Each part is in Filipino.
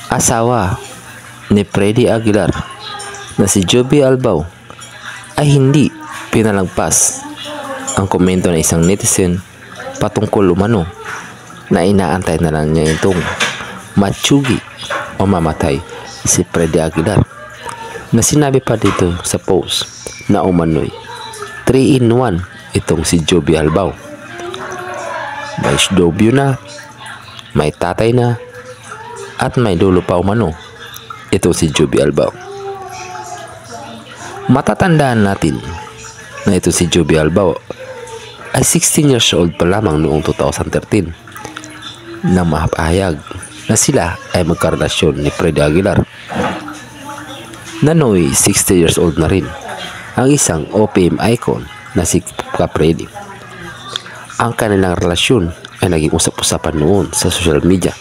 asawa ni Freddy Aguilar na si Joby Albao ay hindi pinalagpas ang komento ng isang netizen patungkol umano na inaantay na lang niya itong matsugi o mamatay si Freddy Aguilar, na sinabi pa dito sa post na umano'y 3-in-1 itong si Joby Albao. May dobyo na, may tatay na, at may dulo pa umano ito si Joby Albao. Matatandaan natin na ito si Joby Albao ay 16 years old pa lamang noong 2013 nang mapahayag na sila ay magkarelasyon ni Freddy Aguilar. Nanoy 60 years old na rin ang isang OPM icon na si Freddy. Ang kanilang relasyon ay naging usap-usapan noon sa social media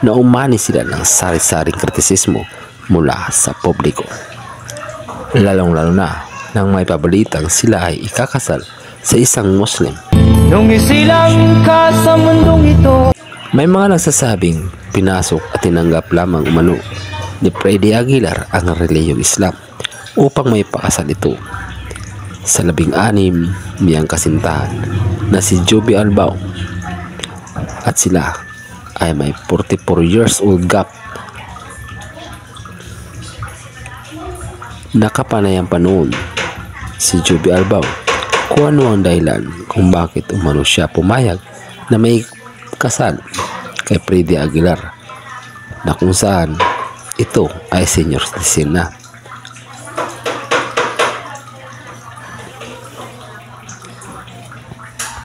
na umani sila ng sari-saring kritisismo mula sa publiko. Lalong-lalo na nang may pabalitang sila ay ikakasal sa isang Muslim. Nung isilang ka sa mundong ito. May mga nagsasabing pinasok at tinanggap lamang umano ni Freddy Aguilar ang reliyong Islam upang may pakasal ito sa 16 niyang kasintahan na si Joby Albao, at sila ay may 44 years old gap. Nakapanayang pa noon si Joby Albao kung ano ang dahilan kung bakit umano siya pumayag na may kasal kay Freddy Aguilar, na kung saan ito ay senior citizen na.